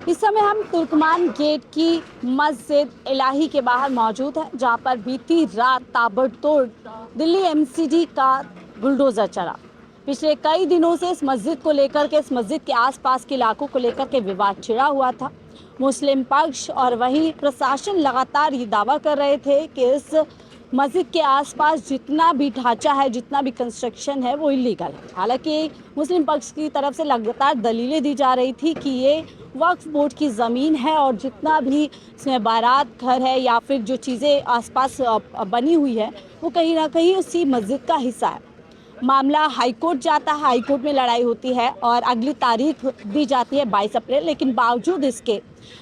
इस समय हम तुर्कमान गेट की मस्जिद इलाही के बाहर मौजूद हैं, जहां पर बीती रात ताबड़तोड़ दिल्ली एमसीडी का बुलडोजर चला। पिछले कई दिनों से इस मस्जिद को लेकर के, इस मस्जिद के आसपास के इलाकों को लेकर के विवाद छिड़ा हुआ था। मुस्लिम पक्ष और वहीं प्रशासन लगातार ये दावा कर रहे थे कि इस मस्जिद के आसपास जितना भी ढांचा है, जितना भी कंस्ट्रक्शन है, वो इलीगल है। हालांकि मुस्लिम पक्ष की तरफ से लगातार दलीलें दी जा रही थी कि ये वक्फ बोर्ड की ज़मीन है और जितना भी इसमें बारात घर है या फिर जो चीज़ें आसपास बनी हुई है, वो कहीं ना कहीं उसी मस्जिद का हिस्सा है। मामला हाईकोर्ट जाता है, हाईकोर्ट में लड़ाई होती है और अगली तारीख दी जाती है 22 अप्रैल। लेकिन बावजूद इसके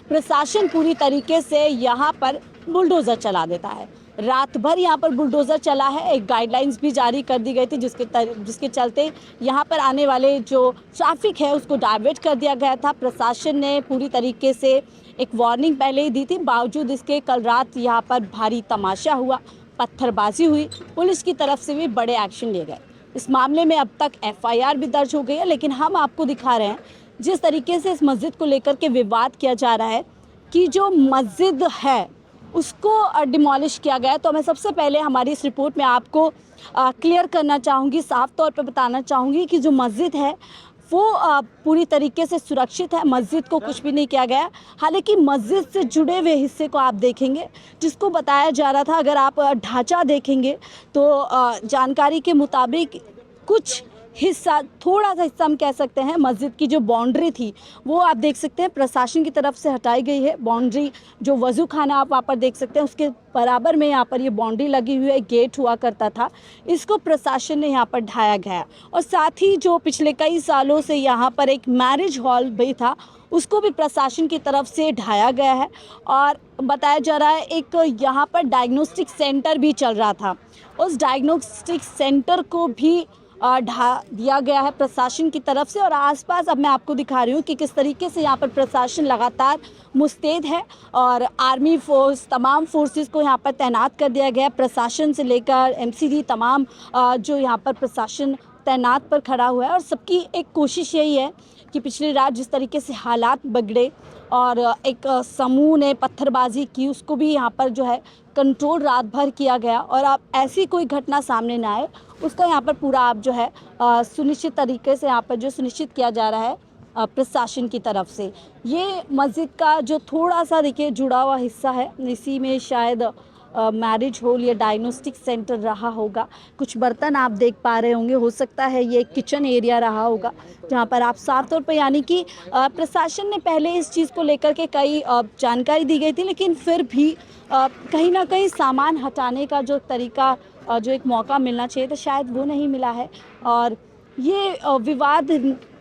प्रशासन पूरी तरीके से यहाँ पर बुलडोज़र चला देता है। रात भर यहाँ पर बुलडोज़र चला है। एक गाइडलाइंस भी जारी कर दी गई थी जिसके चलते यहाँ पर आने वाले जो ट्रैफिक है उसको डाइवर्ट कर दिया गया था। प्रशासन ने पूरी तरीके से एक वार्निंग पहले ही दी थी। बावजूद इसके कल रात यहाँ पर भारी तमाशा हुआ, पत्थरबाजी हुई, पुलिस की तरफ से भी बड़े एक्शन लिए गए। इस मामले में अब तक FIR भी दर्ज हो गई है। लेकिन हम आपको दिखा रहे हैं जिस तरीके से इस मस्जिद को लेकर के विवाद किया जा रहा है कि जो मस्जिद है उसको डिमोलिश किया गया है। तो मैं सबसे पहले हमारी इस रिपोर्ट में आपको क्लियर करना चाहूँगी, साफ तौर पे बताना चाहूँगी कि जो मस्जिद है वो पूरी तरीके से सुरक्षित है। मस्जिद को कुछ भी नहीं किया गया। हालांकि मस्जिद से जुड़े हुए हिस्से को आप देखेंगे जिसको बताया जा रहा था, अगर आप ढांचा देखेंगे तो जानकारी के मुताबिक कुछ हिस्सा, थोड़ा सा हिस्सा हम कह सकते हैं, मस्जिद की जो बाउंड्री थी वो आप देख सकते हैं प्रशासन की तरफ से हटाई गई है। बाउंड्री, जो वज़ू खाना आप वहाँ पर देख सकते हैं, उसके बराबर में यहाँ पर ये बाउंड्री लगी हुई है, गेट हुआ करता था, इसको प्रशासन ने यहाँ पर ढाया गया। और साथ ही जो पिछले कई सालों से यहाँ पर एक मैरिज हॉल भी था, उसको भी प्रशासन की तरफ से ढाया गया है। और बताया जा रहा है एक यहाँ पर डायग्नोस्टिक सेंटर भी चल रहा था, उस डायग्नोस्टिक सेंटर को भी ढा दिया गया है प्रशासन की तरफ से। और आसपास अब मैं आपको दिखा रही हूँ कि किस तरीके से यहाँ पर प्रशासन लगातार मुस्तैद है और आर्मी फोर्स, तमाम फोर्सेस को यहाँ पर तैनात कर दिया गया है। प्रशासन से लेकर MCD तमाम जो यहाँ पर प्रशासन तैनात पर खड़ा हुआ है। और सबकी एक कोशिश यही है कि पिछली रात जिस तरीके से हालात बिगड़े और एक समूह ने पत्थरबाजी की, उसको भी यहाँ पर जो है कंट्रोल रात भर किया गया। और अब ऐसी कोई घटना सामने ना आए उसका यहाँ पर पूरा आप जो है सुनिश्चित तरीके से यहाँ पर जो सुनिश्चित किया जा रहा है प्रशासन की तरफ से। ये मस्जिद का जो थोड़ा सा देखिए जुड़ा हुआ हिस्सा है, इसी में शायद मैरिज हॉल या डायग्नोस्टिक सेंटर रहा होगा। कुछ बर्तन आप देख पा रहे होंगे, हो सकता है ये किचन एरिया रहा होगा, जहाँ पर आप साफ तौर पर, यानी कि प्रशासन ने पहले इस चीज़ को लेकर के कई जानकारी दी गई थी, लेकिन फिर भी कहीं ना कहीं सामान हटाने का जो तरीका, जो एक मौका मिलना चाहिए था, शायद वो नहीं मिला है। और ये विवाद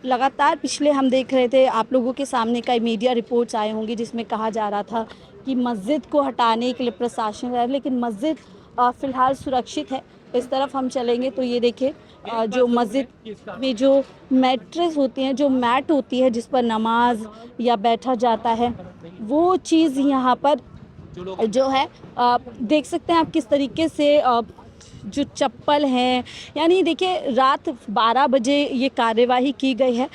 लगातार पिछले हम देख रहे थे, आप लोगों के सामने कई मीडिया रिपोर्ट्स आए होंगे जिसमें कहा जा रहा था कि मस्जिद को हटाने के लिए प्रशासन है, लेकिन मस्जिद फ़िलहाल सुरक्षित है। इस तरफ हम चलेंगे तो ये देखिए जो मस्जिद में जो मैट्रेस होती हैं, जो मैट होती है जिस पर नमाज या बैठा जाता है, वो चीज़ यहाँ पर जो है देख सकते हैं आप किस तरीके से जो चप्पल हैं, यानी देखिए रात 12 बजे ये कार्यवाही की गई है।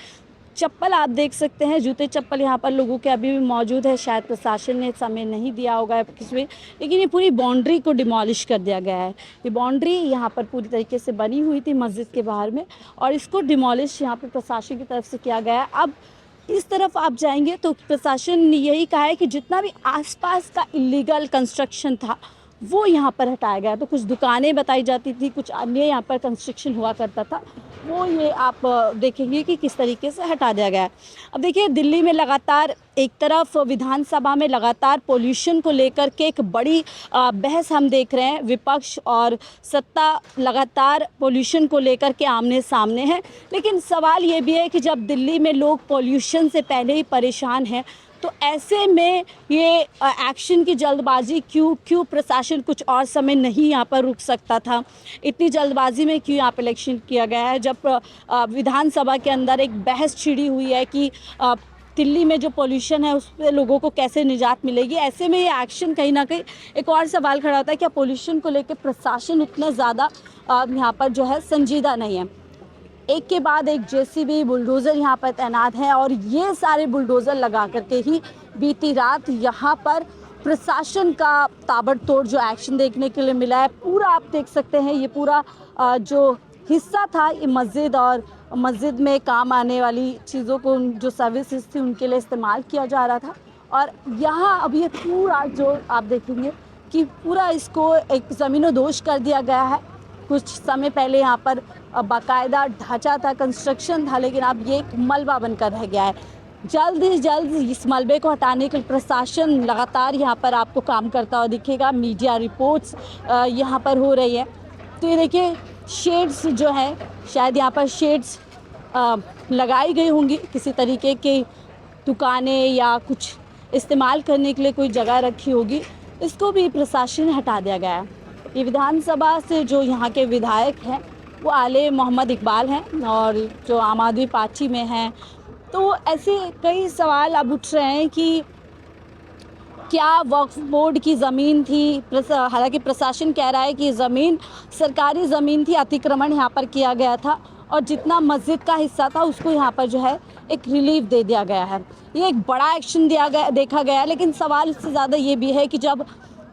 चप्पल आप देख सकते हैं, जूते चप्पल यहाँ पर लोगों के अभी भी मौजूद है। शायद प्रशासन ने समय नहीं दिया होगा किसमें, लेकिन ये पूरी बाउंड्री को डिमोलिश कर दिया गया है। ये बाउंड्री यहाँ पर पूरी तरीके से बनी हुई थी मस्जिद के बाहर में, और इसको डिमोलिश यहाँ पर प्रशासन की तरफ से किया गया है। अब इस तरफ आप जाएंगे तो प्रशासन ने यही कहा है कि जितना भी आसपास का इलीगल कंस्ट्रक्शन था वो यहाँ पर हटाया गया। तो कुछ दुकानें बताई जाती थी, कुछ अन्य यहाँ पर कंस्ट्रक्शन हुआ करता था, वो ये आप देखेंगे कि किस तरीके से हटा दिया गया है। अब देखिए दिल्ली में लगातार एक तरफ विधानसभा में लगातार पोल्यूशन को लेकर के एक बड़ी बहस हम देख रहे हैं। विपक्ष और सत्ता लगातार पोल्यूशन को लेकर के आमने सामने है, लेकिन सवाल ये भी है कि जब दिल्ली में लोग पोल्यूशन से पहले ही परेशान हैं, तो ऐसे में ये एक्शन की जल्दबाजी क्यों प्रशासन कुछ और समय नहीं यहाँ पर रुक सकता था? इतनी जल्दबाजी में क्यों यहाँ पर इलेक्शन किया गया है, जब विधानसभा के अंदर एक बहस छिड़ी हुई है कि दिल्ली में जो पोल्यूशन है उस पर लोगों को कैसे निजात मिलेगी? ऐसे में ये एक्शन कहीं ना कहीं एक और सवाल खड़ा होता है, क्या पोल्यूशन को लेकर प्रशासन उतना ज़्यादा यहाँ पर जो है संजीदा नहीं है? एक के बाद एक जेसीबी बुलडोज़र यहाँ पर तैनात हैं और ये सारे बुलडोज़र लगा करके ही बीती रात यहाँ पर प्रशासन का ताबड़तोड़ जो एक्शन देखने के लिए मिला है। पूरा आप देख सकते हैं, ये पूरा जो हिस्सा था ये मस्जिद और मस्जिद में काम आने वाली चीज़ों को, जो सर्विसेज थी उनके लिए इस्तेमाल किया जा रहा था। और यहाँ अब ये पूरा जो आप देखेंगे कि पूरा इसको एक ज़मीनों-दोष कर दिया गया है। कुछ समय पहले यहाँ पर बाकायदा ढांचा था, कंस्ट्रक्शन था, लेकिन अब ये एक मलबा बनकर रह गया है। जल्द ही जल्द इस मलबे को हटाने के लिए प्रशासन लगातार यहाँ पर आपको काम करता हुआ दिखेगा। मीडिया रिपोर्ट्स यहाँ पर हो रही है। तो ये देखिए शेड्स जो है, शायद यहाँ पर शेड्स लगाई गई होंगी, किसी तरीके की दुकानें या कुछ इस्तेमाल करने के लिए कोई जगह रखी होगी, इसको भी प्रशासन ने हटा दिया गया है। ये विधानसभा से जो यहाँ के विधायक हैं वो आले मोहम्मद इकबाल हैं और जो आम आदमी पार्टी में हैं। तो ऐसे कई सवाल अब उठ रहे हैं कि क्या वक्फ बोर्ड की ज़मीन थी, हालांकि प्रशासन कह रहा है कि ज़मीन सरकारी ज़मीन थी, अतिक्रमण यहाँ पर किया गया था और जितना मस्जिद का हिस्सा था उसको यहाँ पर जो है एक रिलीफ दे दिया गया है। ये एक बड़ा एक्शन देखा गया है, लेकिन सवाल से ज़्यादा ये भी है कि जब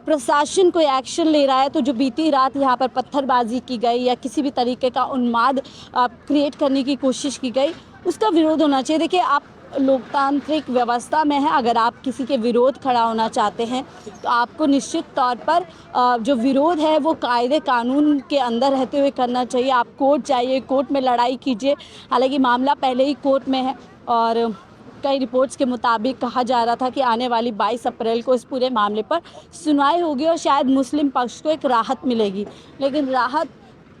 प्रशासन कोई एक्शन ले रहा है तो जो बीती रात यहाँ पर पत्थरबाजी की गई या किसी भी तरीके का उन्माद क्रिएट करने की कोशिश की गई, उसका विरोध होना चाहिए। देखिए, आप लोकतांत्रिक व्यवस्था में है, अगर आप किसी के विरोध खड़ा होना चाहते हैं तो आपको निश्चित तौर पर जो विरोध है वो कायदे कानून के अंदर रहते हुए करना चाहिए। आप कोर्ट जाइए, कोर्ट में लड़ाई कीजिए। हालांकि मामला पहले ही कोर्ट में है और कई रिपोर्ट्स के मुताबिक कहा जा रहा था कि आने वाली 22 अप्रैल को इस पूरे मामले पर सुनवाई होगी और शायद मुस्लिम पक्ष को एक राहत मिलेगी, लेकिन राहत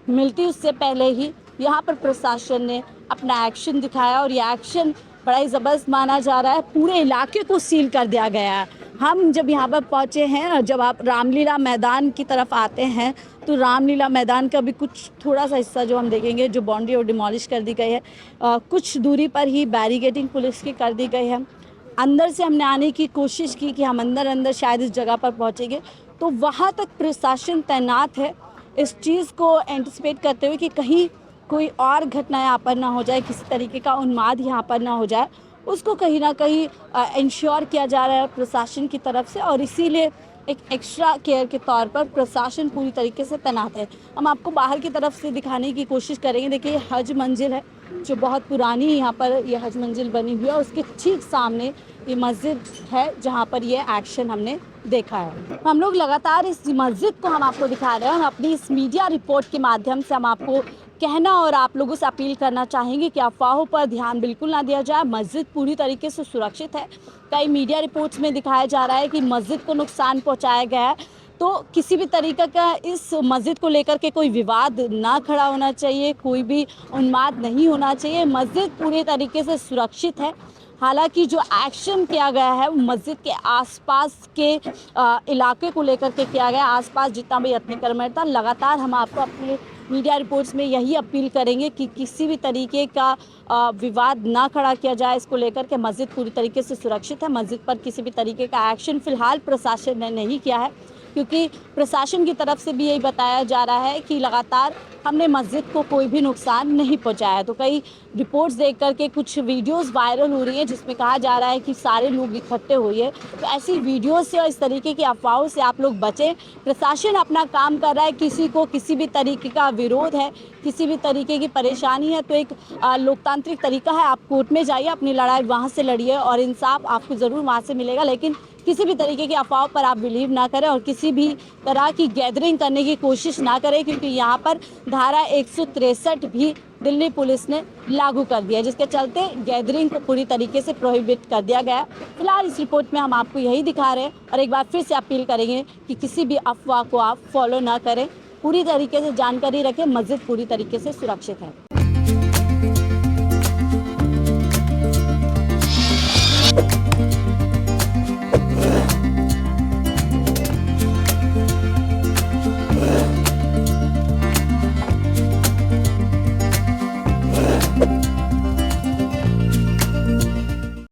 मिलती उससे पहले ही यहाँ पर प्रशासन ने अपना एक्शन दिखाया और ये एक्शन बड़ा ही ज़बरदस्त माना जा रहा है। पूरे इलाके को सील कर दिया गया है। हम जब यहाँ पर पहुँचे हैं, जब आप रामलीला मैदान की तरफ आते हैं तो रामलीला मैदान का भी कुछ थोड़ा सा हिस्सा जो हम देखेंगे, जो बाउंड्री और डिमोलिश कर दी गई है, कुछ दूरी पर ही बैरिकेडिंग पुलिस की कर दी गई है। अंदर से हमने आने की कोशिश की कि हम अंदर शायद इस जगह पर पहुँचेंगे, तो वहाँ तक प्रशासन तैनात है इस चीज़ को एंटिसिपेट करते हुए कि कहीं कोई और घटना यहाँ पर ना हो जाए, किसी तरीके का उन्माद यहाँ पर ना हो जाए, उसको कहीं ना कहीं इंश्योर किया जा रहा है प्रशासन की तरफ से। और इसीलिए एक एक्स्ट्रा केयर के तौर पर प्रशासन पूरी तरीके से तैनात है। हम आपको बाहर की तरफ से दिखाने की कोशिश करेंगे। देखिए, ये हज मंजिल है जो बहुत पुरानी यहाँ पर ये हज मंजिल बनी हुई है और उसके ठीक सामने ये मस्जिद है जहाँ पर ये एक्शन हमने देखा है। हम लोग लगातार इस मस्जिद को हम आपको दिखा रहे हैं और अपनी इस मीडिया रिपोर्ट के माध्यम से हम आपको कहना और आप लोगों से अपील करना चाहेंगे कि अफवाहों पर ध्यान बिल्कुल ना दिया जाए। मस्जिद पूरी तरीके से सुरक्षित है। कई मीडिया रिपोर्ट्स में दिखाया जा रहा है कि मस्जिद को नुकसान पहुंचाया गया है, तो किसी भी तरीके का इस मस्जिद को लेकर के कोई विवाद ना खड़ा होना चाहिए, कोई भी उन्माद नहीं होना चाहिए। मस्जिद पूरी तरीके से सुरक्षित है। हालांकि जो एक्शन किया गया है वो मस्जिद के आसपास के इलाके को लेकर के किया गया। आसपास जितना भी अतिक्रमण था, लगातार हम आपको अपने मीडिया रिपोर्ट्स में यही अपील करेंगे कि किसी भी तरीके का विवाद ना खड़ा किया जाए इसको लेकर के। मस्जिद पूरी तरीके से सुरक्षित है। मस्जिद पर किसी भी तरीके का एक्शन फ़िलहाल प्रशासन ने नहीं किया है, क्योंकि प्रशासन की तरफ से भी यही बताया जा रहा है कि लगातार हमने मस्जिद को कोई भी नुकसान नहीं पहुंचाया। तो कई रिपोर्ट्स देख करके कुछ वीडियोस वायरल हो रही हैं जिसमें कहा जा रहा है कि सारे लोग इकट्ठे हुए। तो ऐसी वीडियोस से और इस तरीके की अफवाहों से आप लोग बचें। प्रशासन अपना काम कर रहा है। किसी को किसी भी तरीके का विरोध है, किसी भी तरीके की परेशानी है, तो एक लोकतांत्रिक तरीका है, आप कोर्ट में जाइए, अपनी लड़ाई वहाँ से लड़िए और इंसाफ आपको ज़रूर वहाँ से मिलेगा। लेकिन किसी भी तरीके की अफवाहों पर आप बिलीव ना करें और किसी भी तरह की गैदरिंग करने की कोशिश ना करें, क्योंकि यहाँ पर धारा 163 भी दिल्ली पुलिस ने लागू कर दिया है, जिसके चलते गैदरिंग को पूरी तरीके से प्रोहिबिट कर दिया गया है। फिलहाल इस रिपोर्ट में हम आपको यही दिखा रहे हैं और एक बार फिर से अपील करेंगे कि किसी भी अफवाह को आप फॉलो ना करें, पूरी तरीके से जानकारी रखें। मस्जिद पूरी तरीके से सुरक्षित है।